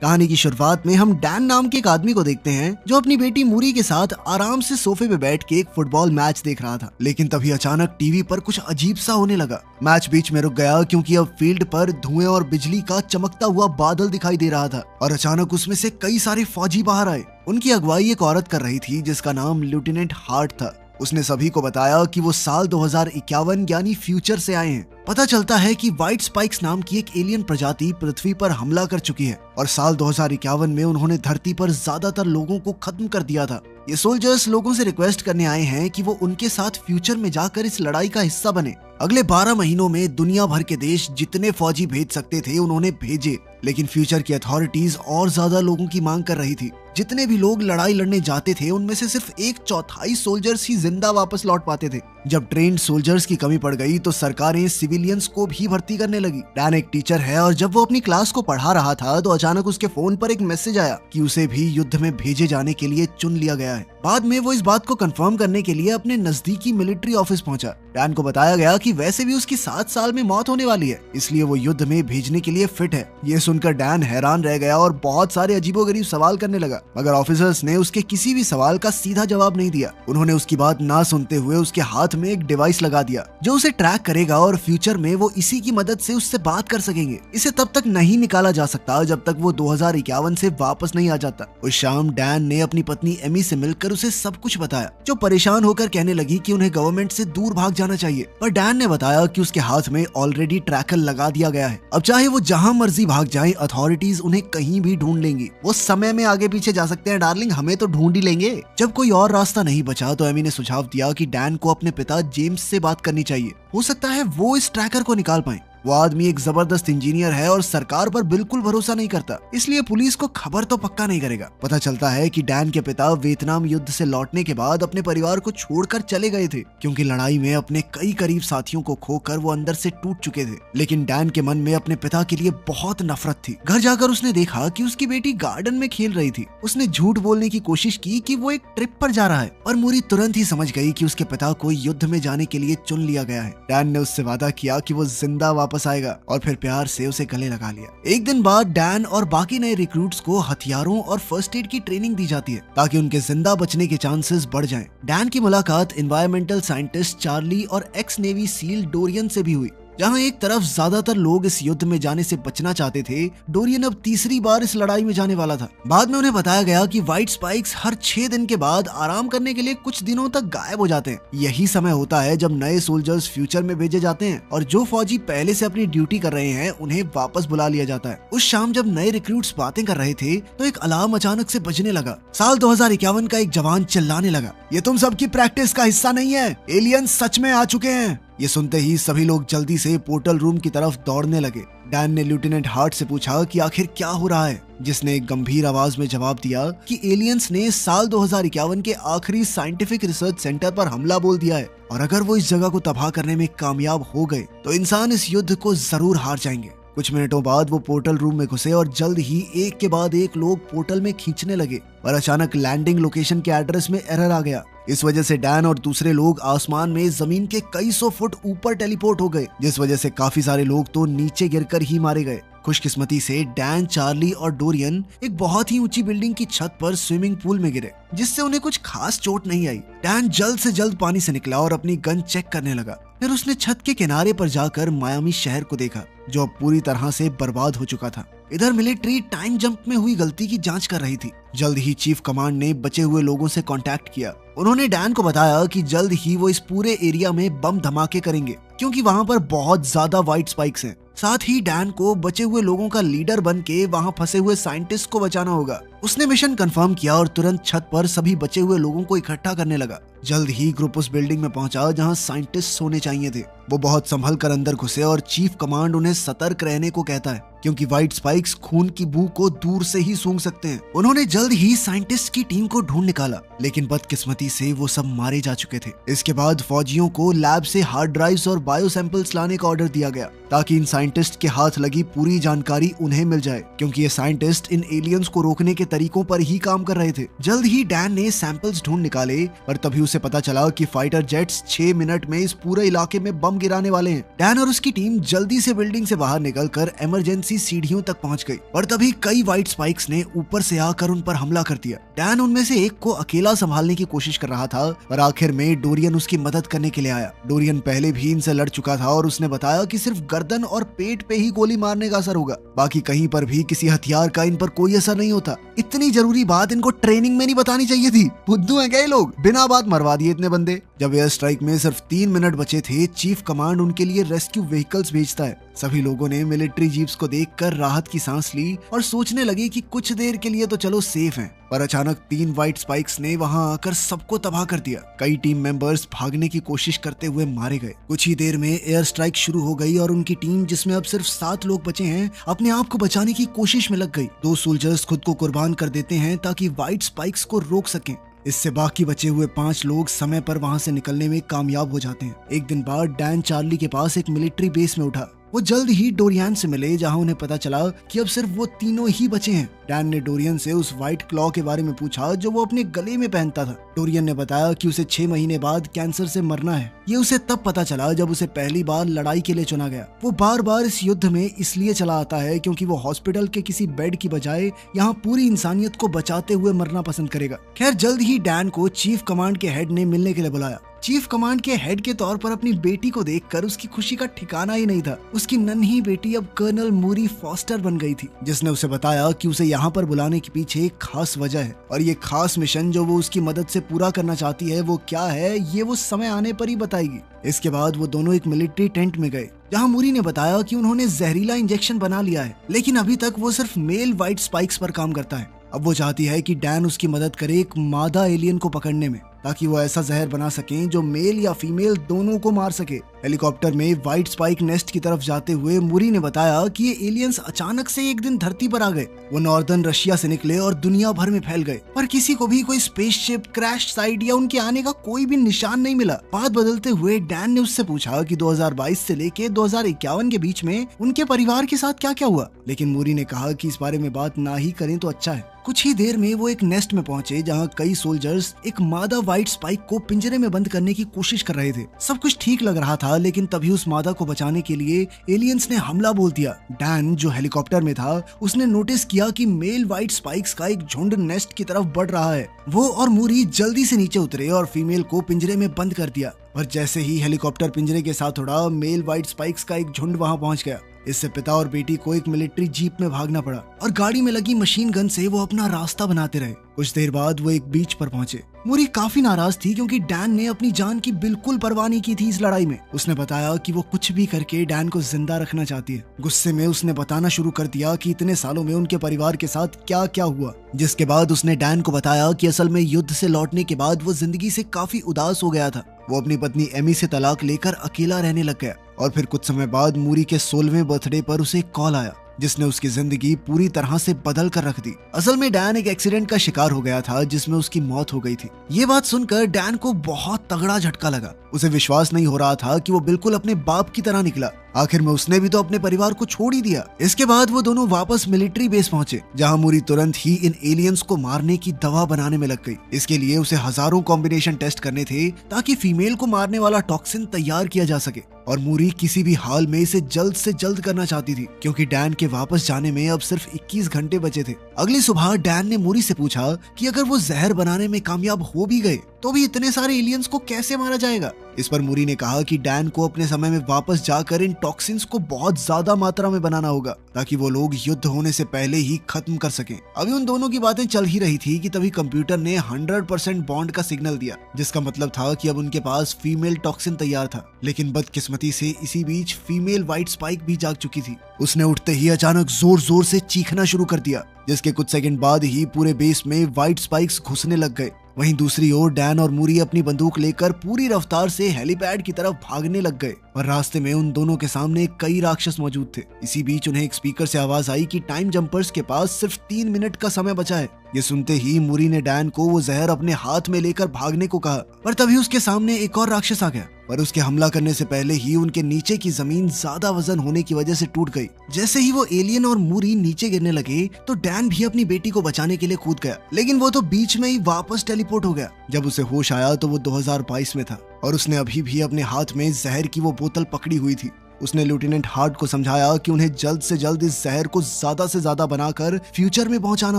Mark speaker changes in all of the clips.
Speaker 1: कहानी की शुरुआत में हम डैन नाम के एक आदमी को देखते हैं जो अपनी बेटी मूरी के साथ आराम से सोफे पे बैठ के एक फुटबॉल मैच देख रहा था। लेकिन तभी अचानक टीवी पर कुछ अजीब सा होने लगा। मैच बीच में रुक गया क्योंकि अब फील्ड पर धुएं और बिजली का चमकता हुआ बादल दिखाई दे रहा था और अचानक उसमें से कई सारे फौजी बाहर आए। उनकी अगुवाई एक औरत कर रही थी जिसका नाम लेफ्टिनेंट हार्ट था। उसने सभी को बताया कि वो साल 2051 यानी फ्यूचर से आए हैं। पता चलता है कि व्हाइट स्पाइक्स नाम की एक एलियन प्रजाति पृथ्वी पर हमला कर चुकी है और साल 2051 में उन्होंने धरती पर ज्यादातर लोगों को खत्म कर दिया था। ये सोल्जर्स लोगों से रिक्वेस्ट करने आए हैं कि वो उनके साथ फ्यूचर में जाकर इस लड़ाई का हिस्सा बने। अगले 12 महीनों में दुनिया भर के देश जितने फौजी भेज सकते थे उन्होंने भेजे, लेकिन फ्यूचर की अथॉरिटीज और ज्यादा लोगों की मांग कर रही थी। जितने भी लोग लड़ाई लड़ने जाते थे उनमें से सिर्फ 1/4 सोल्जर्स ही जिंदा वापस लौट पाते थे। जब ट्रेन्ड सोल्जर्स की कमी पड़ गई तो सरकारें सिविलियंस को भी भर्ती करने लगी। डैन एक टीचर है और जब वो अपनी क्लास को पढ़ा रहा था तो अचानक उसके फोन पर एक मैसेज आया कि उसे भी युद्ध में भेजे जाने के लिए चुन लिया गया है। बाद में वो इस बात को कंफर्म करने के लिए अपने नजदीकी मिलिट्री ऑफिस पहुंचा। डैन को बताया गया कि वैसे भी उसकी 7 साल में मौत होने वाली है, इसलिए वो युद्ध में भेजने के लिए फिट है। ये सुनकर डैन हैरान रह गया और बहुत सारे अजीबोगरीब सवाल करने लगा, मगर ऑफिसर्स ने उसके किसी भी सवाल का सीधा जवाब नहीं दिया। उन्होंने उसकी बात ना सुनते हुए उसके हाथ में एक डिवाइस लगा दिया जो उसे ट्रैक करेगा और फ्यूचर में वो इसी की मदद से उससे बात कर सकेंगे। इसे तब तक नहीं निकाला जा सकता जब तक वो 2051 से वापस नहीं आ जाता। उस शाम डैन ने अपनी पत्नी एमी से मिलकर उसे सब कुछ बताया, जो परेशान होकर कहने लगी कि उन्हें गवर्नमेंट से दूर भाग जाना चाहिए। पर डैन ने बताया कि उसके हाथ में ऑलरेडी ट्रैकर लगा दिया गया है। अब चाहे वो जहां मर्जी भाग जाएं, अथॉरिटीज उन्हें कहीं भी ढूंढ लेंगी। वो समय में आगे पीछे जा सकते हैं डार्लिंग, हमें तो ढूंढ ही लेंगे। जब कोई और रास्ता नहीं बचा तो एमी ने सुझाव दिया कि डैन को अपने पिता जेम्स से बात करनी चाहिए। हो सकता है वो इस ट्रैकर को निकाल पाए। वो आदमी एक जबरदस्त इंजीनियर है और सरकार पर बिल्कुल भरोसा नहीं करता, इसलिए पुलिस को खबर तो पक्का नहीं करेगा। पता चलता है कि डैन के पिता वियतनाम युद्ध से लौटने के बाद अपने परिवार को छोड़कर चले गए थे क्योंकि लड़ाई में अपने कई करीब साथियों को खोकर वो अंदर से टूट चुके थे। लेकिन डैन के मन में अपने पिता के लिए बहुत नफरत थी। घर जाकर उसने देखा कि उसकी बेटी गार्डन में खेल रही थी। उसने झूठ बोलने की कोशिश की कि वो एक ट्रिप पर जा रहा है और मूरी तुरंत ही समझ गई कि उसके पिता को युद्ध में जाने के लिए चुन लिया गया है। डैन ने उससे वादा किया कि वो जिंदा वापस आएगा और फिर प्यार से उसे गले लगा लिया। एक दिन बाद डैन और बाकी नए रिक्रूट्स को हथियारों और फर्स्ट एड की ट्रेनिंग दी जाती है ताकि उनके जिंदा बचने के चांसेस बढ़ जाएं। डैन की मुलाकात एनवायरमेंटल साइंटिस्ट चार्ली और एक्स नेवी सील डोरियन से भी हुई। जहां एक तरफ ज्यादातर लोग इस युद्ध में जाने से बचना चाहते थे, डोरियन अब तीसरी बार इस लड़ाई में जाने वाला था। बाद में उन्हें बताया गया कि व्हाइट स्पाइक्स हर 6 दिन के बाद आराम करने के लिए कुछ दिनों तक गायब हो जाते हैं। यही समय होता है जब नए सोल्जर्स फ्यूचर में भेजे जाते हैं और जो फौजी पहले से अपनी ड्यूटी कर रहे हैं उन्हें वापस बुला लिया जाता है। उस शाम जब नए रिक्रूट्स बातें कर रहे थे तो एक अलार्म अचानक से बजने लगा। साल 2051 का एक जवान चिल्लाने लगा, ये तुम सबकी प्रैक्टिस का हिस्सा नहीं है, एलियंस सच में आ चुके हैं। ये सुनते ही सभी लोग जल्दी से पोर्टल रूम की तरफ दौड़ने लगे। डैन ने लेफ्टिनेंट हार्ट से पूछा कि आखिर क्या हो रहा है, जिसने एक गंभीर आवाज में जवाब दिया कि एलियंस ने साल 2051 के आखिरी साइंटिफिक रिसर्च सेंटर पर हमला बोल दिया है और अगर वो इस जगह को तबाह करने में कामयाब हो गए तो इंसान इस युद्ध को जरूर हार जाएंगे। कुछ मिनटों बाद वो पोर्टल रूम में घुसे और जल्द ही एक के बाद एक लोग पोर्टल में खींचने लगे, पर अचानक लैंडिंग लोकेशन के एड्रेस में एरर आ गया। इस वजह से डैन और दूसरे लोग आसमान में जमीन के कई 100 फुट ऊपर टेलीपोर्ट हो गए, जिस वजह से काफी सारे लोग तो नीचे गिरकर ही मारे गए। खुशकिस्मती से डैन, चार्ली और डोरियन एक बहुत ही ऊंची बिल्डिंग की छत पर स्विमिंग पूल में गिरे, जिससे उन्हें कुछ खास चोट नहीं आई। डैन जल्द से जल्द पानी से निकला और अपनी गन चेक करने लगा। फिर उसने छत के किनारे पर जाकर मायामी शहर को देखा जो अब पूरी तरह से बर्बाद हो चुका था। इधर मिलिट्री टाइम जंप में हुई गलती की जांच कर रही थी। जल्द ही चीफ कमांड ने बचे हुए लोगों से कांटेक्ट किया। उन्होंने डैन को बताया कि जल्द ही वो इस पूरे एरिया में बम धमाके करेंगे क्योंकि वहां पर बहुत ज्यादा व्हाइट स्पाइक्स हैं। साथ ही डैन को बचे हुए लोगों का लीडर बन के वहां फंसे हुए साइंटिस्ट को बचाना होगा। उसने मिशन कंफर्म किया और तुरंत छत पर सभी बचे हुए लोगों को इकट्ठा करने लगा। जल्द ही ग्रुप उस बिल्डिंग में पहुंचा जहां साइंटिस्ट सोने चाहिए थे। वो बहुत संभल कर अंदर घुसे और चीफ कमांड उन्हें सतर्क रहने को कहता है क्योंकि व्हाइट स्पाइक्स खून की बू को दूर से ही सूंघ सकते हैं। उन्होंने जल्द ही साइंटिस्ट की टीम को ढूंढ निकाला, लेकिन बदकिस्मती से वो सब मारे जा चुके थे। इसके बाद फौजियों को लैब से हार्ड ड्राइव्स और बायो सैंपल्स लाने का ऑर्डर दिया गया ताकि इन साइंटिस्ट के हाथ लगी पूरी जानकारी उन्हें मिल जाए, क्योंकि ये साइंटिस्ट इन एलियंस को रोकने के तरीकों पर ही काम कर रहे थे। जल्द ही डैन ने सैंपल्स ढूंढ निकाले, पर तभी उसे पता चला कि फाइटर जेट्स 6 मिनट में इस पूरे इलाके में बम गिराने वाले हैं। डैन और उसकी टीम जल्दी से बिल्डिंग से बाहर निकलकर इमरजेंसी सीढ़ियों तक पहुंच गई, पर तभी कई व्हाइट स्पाइक्स ने ऊपर से आकर उन पर हमला कर दिया। डैन उनमें से एक को अकेला संभालने की कोशिश कर रहा था, पर आखिर में डोरियन उसकी मदद करने के लिए आया। डोरियन पहले भी इनसे लड़ चुका था और उसने बताया कि सिर्फ गर्दन और पेट पे ही गोली मारने का असर होगा, बाकी कहीं पर भी किसी हथियार का इन पर कोई असर नहीं होता। इतनी जरूरी बात इनको ट्रेनिंग में नहीं बतानी चाहिए थी। बुद्धू हैं क्या ये लोग, बिना बात मरवा दिए इतने बंदे। जब एयर स्ट्राइक में सिर्फ 3 मिनट बचे थे, चीफ कमांड उनके लिए रेस्क्यू व्हीकल्स भेजता है। सभी लोगों ने मिलिट्री जीप्स को देखकर राहत की सांस ली और सोचने लगे कि कुछ देर के लिए तो चलो सेफ हैं। पर अचानक 3 व्हाइट स्पाइक्स ने वहां आकर सबको तबाह कर दिया। कई टीम मेंबर्स भागने की कोशिश करते हुए मारे गए। कुछ ही देर में एयर स्ट्राइक शुरू हो गई और उनकी टीम, जिसमें अब सिर्फ 7 लोग बचे हैं, अपने आप को बचाने की कोशिश में लग गई। 2 सोल्जर्स खुद को कुर्बान कर देते हैं ताकि व्हाइट स्पाइक्स को रोक सकें। इससे बाकी बचे हुए 5 लोग समय पर वहां से निकलने में कामयाब हो जाते हैं। एक दिन बाद डैन चार्ली के पास एक मिलिट्री बेस में उठा। वो जल्द ही डोरियन से मिले, जहां उन्हें पता चला कि अब सिर्फ वो तीनों ही बचे हैं। डैन ने डोरियन से उस व्हाइट क्लॉ के बारे में पूछा जो वो अपने गले में पहनता था। डोरियन ने बताया कि उसे 6 महीने बाद कैंसर से मरना है। ये उसे तब पता चला जब उसे पहली बार लड़ाई के लिए चुना गया। वो बार बार इस युद्ध में इसलिए चला आता है क्योंकि वो हॉस्पिटल के किसी बेड की बजाय यहाँ पूरी इंसानियत को बचाते हुए मरना पसंद करेगा। खैर, जल्द ही डैन को चीफ कमांड के हेड ने मिलने के लिए बुलाया। चीफ कमांड के हेड के तौर पर अपनी बेटी को देखकर उसकी खुशी का ठिकाना ही नहीं था। उसकी नन्ही बेटी अब कर्नल मूरी फॉस्टर बन गई थी, जिसने उसे बताया कि उसे यहाँ पर बुलाने के पीछे एक खास वजह है, और ये खास मिशन जो वो उसकी मदद से पूरा करना चाहती है वो क्या है, ये वो समय आने पर ही बताएगी। इसके बाद वो दोनों एक मिलिट्री टेंट में गए, जहाँ मूरी ने बताया कि उन्होंने जहरीला इंजेक्शन बना लिया है, लेकिन अभी तक वो सिर्फ मेल व्हाइट स्पाइक्स पर काम करता है। अब वो चाहती है कि डैन उसकी मदद करे एक मादा एलियन को पकड़ने में, ताकि वो ऐसा जहर बना सकें जो मेल या फीमेल दोनों को मार सके। हेलीकॉप्टर में व्हाइट स्पाइक नेस्ट की तरफ जाते हुए मूरी ने बताया कि ये एलियंस अचानक से एक दिन धरती पर आ गए। वो नॉर्दर्न रशिया से निकले और दुनिया भर में फैल गए, पर किसी को भी कोई स्पेसशिप, क्रैश साइट या उनके आने का कोई भी निशान नहीं मिला। बात बदलते हुए डैन ने उससे पूछा कि 2022 से लेके 2051 के बीच में उनके परिवार के साथ क्या क्या हुआ, लेकिन मूरी ने कहा कि इस बारे में बात ना ही करें तो अच्छा है। कुछ ही देर में वो एक नेस्ट में पहुंचे, जहां कई सोल्जर्स एक मादा व्हाइट स्पाइक को पिंजरे में बंद करने की कोशिश कर रहे थे। सब कुछ ठीक लग रहा था, लेकिन तभी उस मादा को बचाने के लिए एलियंस ने हमला बोल दिया। डैन, जो हेलीकॉप्टर में था, उसने नोटिस किया कि मेल व्हाइट स्पाइक्स का एक झुंड नेस्ट की तरफ बढ़ रहा है। वो और मूरी जल्दी से नीचे उतरे और फीमेल को पिंजरे में बंद कर दिया। पर जैसे ही हेलीकॉप्टर पिंजरे के साथ उड़ा, मेल व्हाइट स्पाइक्स का एक झुंड वहां पहुंच गया। इससे पिता और बेटी को एक मिलिट्री जीप में भागना पड़ा और गाड़ी में लगी मशीन गन से वो अपना रास्ता बनाते रहे। कुछ देर बाद वो एक बीच पर पहुंचे। मूरी काफी नाराज थी क्योंकि डैन ने अपनी जान की बिल्कुल परवाह नहीं की थी इस लड़ाई में। उसने बताया कि वो कुछ भी करके डैन को जिंदा रखना चाहती है। गुस्से में उसने बताना शुरू कर दिया कि इतने सालों में उनके परिवार के साथ क्या क्या हुआ, जिसके बाद उसने डैन को बताया कि असल में युद्ध से लौटने के बाद वो जिंदगी से काफी उदास हो गया था। वो अपनी पत्नी एमी से तलाक लेकर अकेला रहने लग गया और फिर कुछ समय बाद मूरी के 16वें बर्थडे पर उसे एक कॉल आया, जिसने उसकी जिंदगी पूरी तरह से बदल कर रख दी। असल में डैन एक एक्सीडेंट का शिकार हो गया था, जिसमें उसकी मौत हो गई थी। ये बात सुनकर डैन को बहुत तगड़ा झटका लगा। उसे विश्वास नहीं हो रहा था कि वो बिल्कुल अपने बाप की तरह निकला। आखिर में उसने भी तो अपने परिवार को छोड़ ही दिया। इसके बाद वो दोनों वापस मिलिट्री बेस पहुंचे, जहां मूरी तुरंत ही इन एलियंस को मारने की दवा बनाने में लग गई। इसके लिए उसे हजारों कॉम्बिनेशन टेस्ट करने थे ताकि फीमेल को मारने वाला टॉक्सिन तैयार किया जा सके, और मूरी किसी भी हाल में इसे जल्द से जल्द करना चाहती थी, क्योंकि डैन के वापस जाने में अब सिर्फ 21 घंटे बचे थे। अगली सुबह डैन ने मूरी से पूछा कि अगर वो जहर बनाने में कामयाब हो भी गए तो भी इतने सारे एलियंस को कैसे मारा जाएगा। इस पर मूरी ने कहा कि डैन को अपने समय में वापस जाकर इन टॉक्सिन्स को बहुत ज्यादा मात्रा में बनाना होगा, ताकि वो लोग युद्ध होने से पहले ही खत्म कर सकें। अभी उन दोनों की बातें चल ही रही थी कि तभी कंप्यूटर ने 100% बॉन्ड का सिग्नल दिया, जिसका मतलब था कि अब उनके पास फीमेल टॉक्सिन तैयार था। लेकिन बदकिस्मती से इसी बीच फीमेल व्हाइट स्पाइक भी जाग चुकी थी। उसने उठते ही अचानक जोर जोर से चीखना शुरू कर दिया, जिसके कुछ सेकंड बाद ही पूरे बेस में व्हाइट स्पाइक्स घुसने लग गए। वहीं दूसरी ओर डैन और मूरी अपनी बंदूक लेकर पूरी रफ्तार से हेलीपैड की तरफ भागने लग गए, और रास्ते में उन दोनों के सामने कई राक्षस मौजूद थे। इसी बीच उन्हें एक स्पीकर से आवाज आई कि टाइम जंपर्स के पास सिर्फ 3 मिनट का समय बचा है। ये सुनते ही मूरी ने डैन को वो जहर अपने हाथ में लेकर भागने को कहा, पर तभी उसके सामने एक और राक्षस आ गया। पर उसके हमला करने से पहले ही उनके नीचे की जमीन ज्यादा वजन होने की वजह से टूट गई। जैसे ही वो एलियन और मूरी नीचे गिरने लगे तो डैन भी अपनी बेटी को बचाने के लिए कूद गया, लेकिन वो तो बीच में ही वापस टेलीपोर्ट हो गया। जब उसे होश आया तो वो 2022 में था और उसने अभी भी अपने हाथ में जहर की वो बोतल पकड़ी हुई थी। उसने लेफ्टिनेंट हार्ट को समझाया कि उन्हें जल्द से जल्द इस जहर को ज्यादा से ज्यादा बनाकर फ्यूचर में पहुंचाना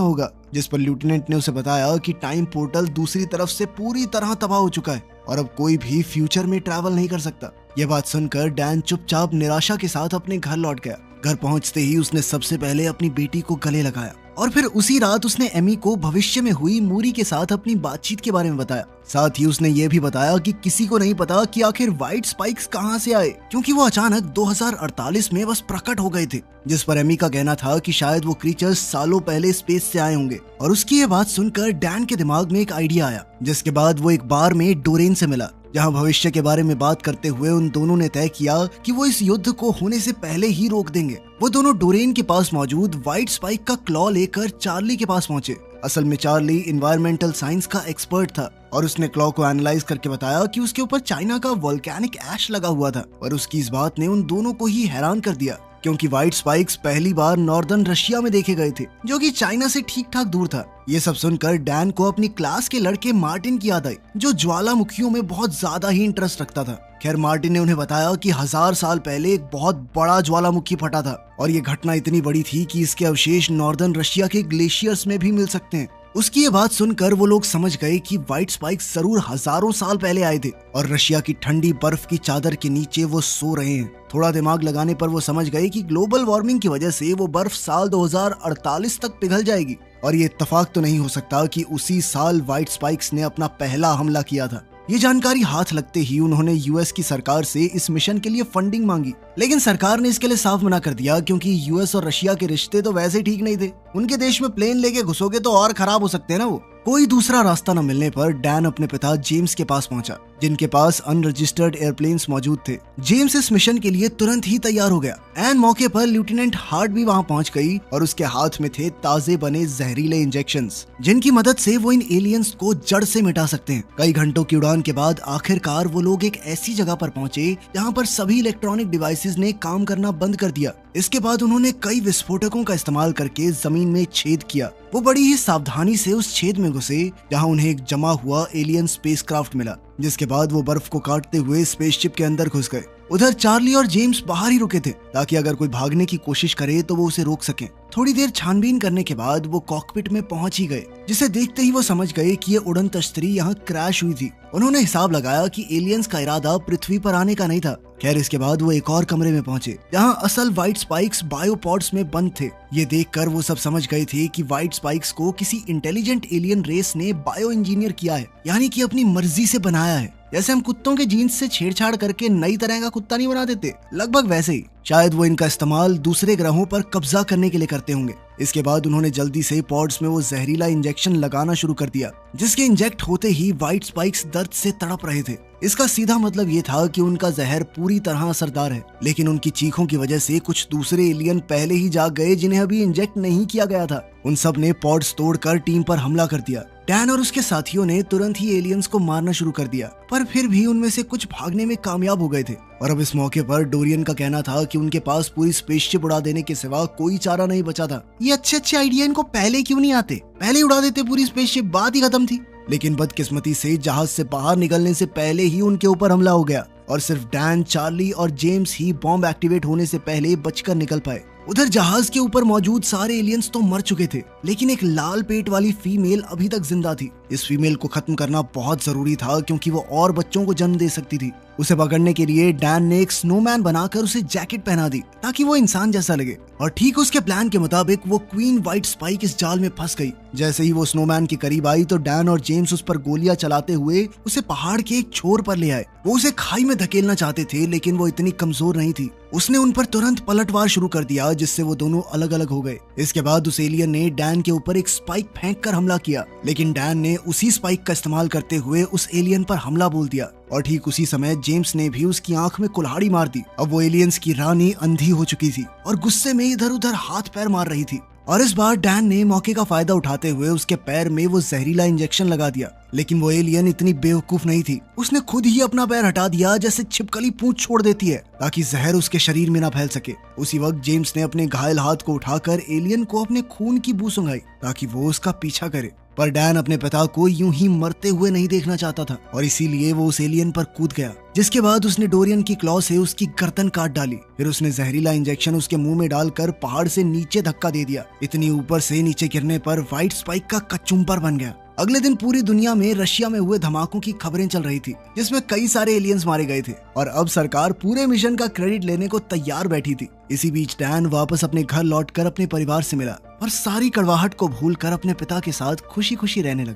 Speaker 1: होगा, जिस पर लेफ्टिनेंट ने उसे बताया कि टाइम पोर्टल दूसरी तरफ से पूरी तरह तबाह हो चुका है और अब कोई भी फ्यूचर में ट्रैवल नहीं कर सकता। ये बात सुनकर डैन चुपचाप निराशा के साथ अपने घर लौट गया। घर पहुंचते ही उसने सबसे पहले अपनी बेटी को गले लगाया और फिर उसी रात उसने एमी को भविष्य में हुई मूरी के साथ अपनी बातचीत के बारे में बताया। साथ ही उसने ये भी बताया कि किसी को नहीं पता कि आखिर व्हाइट स्पाइक्स कहां से आए, क्योंकि वो अचानक 2048 में बस प्रकट हो गए थे। जिस पर एमी का कहना था कि शायद वो क्रीचर्स सालों पहले स्पेस से आए होंगे। और उसकी ये बात सुनकर डैन के दिमाग में एक आइडिया आया, जिसके बाद वो एक बार में डोरेन से मिला, जहां भविष्य के बारे में बात करते हुए उन दोनों ने तय किया कि वो इस युद्ध को होने से पहले ही रोक देंगे। वो दोनों डोरेन के पास मौजूद व्हाइट स्पाइक का क्लॉ लेकर चार्ली के पास पहुंचे। असल में चार्ली इन्वायरमेंटल साइंस का एक्सपर्ट था और उसने क्लॉ को एनालाइज करके बताया कि उसके ऊपर चाइना का वोल्केनिक ऐश लगा हुआ था। और उसकी इस बात ने उन दोनों को ही हैरान कर दिया, क्योंकि व्हाइट स्पाइक्स पहली बार नॉर्दर्न रशिया में देखे गए थे, जो कि चाइना से ठीक ठाक दूर था। ये सब सुनकर डैन को अपनी क्लास के लड़के मार्टिन की याद आई, जो ज्वालामुखियों में बहुत ज्यादा ही इंटरेस्ट रखता था। खैर, मार्टिन ने उन्हें बताया कि 1000 साल पहले एक बहुत बड़ा ज्वालामुखी फटा था और ये घटना इतनी बड़ी थी कि इसके अवशेष नॉर्दर्न रशिया के ग्लेशियर्स में भी मिल सकते हैं। उसकी ये बात सुनकर वो लोग समझ गए कि व्हाइट स्पाइक्स जरूर हजारों साल पहले आए थे और रशिया की ठंडी बर्फ की चादर के नीचे वो सो रहे हैं। थोड़ा दिमाग लगाने पर वो समझ गए कि ग्लोबल वार्मिंग की वजह से वो बर्फ साल 2048 तक पिघल जाएगी। और ये इत्तेफाक तो नहीं हो सकता कि उसी साल व्हाइट स्पाइक्स ने अपना पहला हमला किया था। ये जानकारी हाथ लगते ही उन्होंने यूएस की सरकार से इस मिशन के लिए फंडिंग मांगी, लेकिन सरकार ने इसके लिए साफ मना कर दिया, क्योंकि यूएस और रशिया के रिश्ते तो वैसे ठीक नहीं थे। उनके देश में प्लेन लेके घुसोगे तो और खराब हो सकते हैं ना वो। कोई दूसरा रास्ता न मिलने पर डैन अपने पिता जेम्स के पास पहुंचा, जिनके पास अनरजिस्टर्ड एयरप्लेन्स मौजूद थे। जेम्स इस मिशन के लिए तुरंत ही तैयार हो गया। एन मौके पर लेफ्टिनेंट हार्ट भी वहां पहुंच गई और उसके हाथ में थे ताजे बने जहरीले इंजेक्शंस, जिनकी मदद से वो इन एलियंस को जड़ से मिटा सकते हैं। कई घंटों की उड़ान के बाद आखिरकार वो लोग एक ऐसी जगह पर पहुंचे जहां पर सभी इलेक्ट्रॉनिक डिवाइसेस ने काम करना बंद कर दिया। इसके बाद उन्होंने कई विस्फोटकों का इस्तेमाल करके जमीन में छेद किया। वो बड़ी ही सावधानी से उस छेद में घुसे जहां उन्हें एक जमा हुआ एलियन स्पेसक्राफ्ट मिला, जिसके बाद वो बर्फ को काटते हुए स्पेसशिप के अंदर घुस गए। उधर चार्ली और जेम्स बाहर ही रुके थे, ताकि अगर कोई भागने की कोशिश करे तो वो उसे रोक सके। थोड़ी देर छानबीन करने के बाद वो कॉकपिट में पहुंच ही गए, जिसे देखते ही वो समझ गए कि ये उड़न तश्तरी यहाँ क्रैश हुई थी। उन्होंने हिसाब लगाया कि एलियंस का इरादा पृथ्वी पर आने का नहीं था। खैर, इसके बाद वो एक और कमरे में पहुंचे, जहाँ असल व्हाइट स्पाइक्स बायोपॉड्स में बंद थे। ये देखकर वो सब समझ गए थे कि व्हाइट स्पाइक्स को किसी इंटेलिजेंट एलियन रेस ने बायो इंजीनियर किया है, यानी कि अपनी मर्जी से बनाया है। जैसे हम कुत्तों के जीन्स से छेड़छाड़ करके नई तरह का कुत्ता नहीं बना देते, लगभग वैसे ही। शायद वो इनका इस्तेमाल दूसरे ग्रहों पर कब्जा करने के लिए करते होंगे। इसके बाद उन्होंने जल्दी से पॉड्स में वो जहरीला इंजेक्शन लगाना शुरू कर दिया, जिसके इंजेक्ट होते ही व्हाइट स्पाइक्स दर्द से तड़प रहे थे। इसका सीधा मतलब ये था कि उनका जहर पूरी तरह असरदार है, लेकिन उनकी चीखों की वजह से कुछ दूसरे एलियन पहले ही जाग गए, जिन्हें अभी इंजेक्ट नहीं किया गया था। उन सब ने पॉड्स तोड़कर टीम पर हमला कर दिया। डैन और उसके साथियों ने तुरंत ही एलियंस को मारना शुरू कर दिया, पर फिर भी उनमें से कुछ भागने में कामयाब हो गए थे। और अब इस मौके पर डोरियन का कहना था कि उनके पास पूरी स्पेसशिप उड़ा देने के सिवा कोई चारा नहीं बचा था। ये अच्छे आइडिया इनको पहले क्यों नहीं आते? पहले उड़ा देते पूरी स्पेसशिप, बात ही खत्म थी। लेकिन बदकिस्मती से जहाज से बाहर निकलने से पहले ही उनके ऊपर हमला हो गया और सिर्फ डैन, चार्ली और जेम्स ही बॉम्ब एक्टिवेट होने से पहले बचकर निकल पाए। उधर जहाज के ऊपर मौजूद सारे एलियंस तो मर चुके थे, लेकिन एक लाल पेट वाली फीमेल अभी तक जिंदा थी। इस फीमेल को खत्म करना बहुत जरूरी था, क्योंकि वो और बच्चों को जन्म दे सकती थी। उसे पकड़ने के लिए डैन ने एक स्नोमैन बनाकर उसे जैकेट पहना दी, ताकि वो इंसान जैसा लगे। और ठीक उसके प्लान के मुताबिक वो क्वीन व्हाइट स्पाइक इस जाल में फंस गई। जैसे ही वो स्नोमैन के करीब आई तो डैन और जेम्स उस पर गोलियां चलाते हुए उसे पहाड़ के एक छोर पर ले आए। वो उसे खाई में धकेलना चाहते थे, लेकिन वो इतनी कमजोर नहीं थी। उसने उन पर तुरंत पलटवार शुरू कर दिया, जिससे वो दोनों अलग अलग हो गए। इसके बाद उस एलियन ने डैन के ऊपर एक स्पाइक फेंक कर हमला किया, लेकिन डैन ने उसी स्पाइक का इस्तेमाल करते हुए उस एलियन पर हमला बोल दिया। और ठीक उसी समय जेम्स ने भी उसकी आंख में कुल्हाड़ी मार दी। अब वो एलियंस की रानी अंधी हो चुकी थी और गुस्से में इधर उधर हाथ पैर मार रही थी। और इस बार डैन ने मौके का फायदा उठाते हुए उसके पैर में वो जहरीला इंजेक्शन लगा दिया। लेकिन वो एलियन इतनी बेवकूफ नहीं थी, उसने खुद ही अपना पैर हटा दिया जैसे छिपकली पूंछ छोड़ देती है ताकि जहर उसके शरीर में ना फैल सके। उसी वक्त जेम्स ने अपने घायल हाथ को उठाकर एलियन को अपने खून की बू सुंघाई ताकि वो उसका पीछा करे। पर डैन अपने पिता को यूं ही मरते हुए नहीं देखना चाहता था और इसीलिए वो उस एलियन पर कूद गया, जिसके बाद उसने डोरियन की क्लॉ से उसकी गर्दन काट डाली। फिर उसने जहरीला इंजेक्शन उसके मुंह में डालकर पहाड़ से नीचे धक्का दे दिया। इतनी ऊपर से नीचे गिरने पर व्हाइट स्पाइक का कचुम्बर बन गया। अगले दिन पूरी दुनिया में रशिया में हुए धमाकों की खबरें चल रही थी, जिसमें कई सारे एलियंस मारे गए थे और अब सरकार पूरे मिशन का क्रेडिट लेने को तैयार बैठी थी। इसी बीच डैन वापस अपने घर लौटकर अपने परिवार से मिला और सारी कड़वाहट को भूलकर अपने पिता के साथ खुशी खुशी रहने लगा।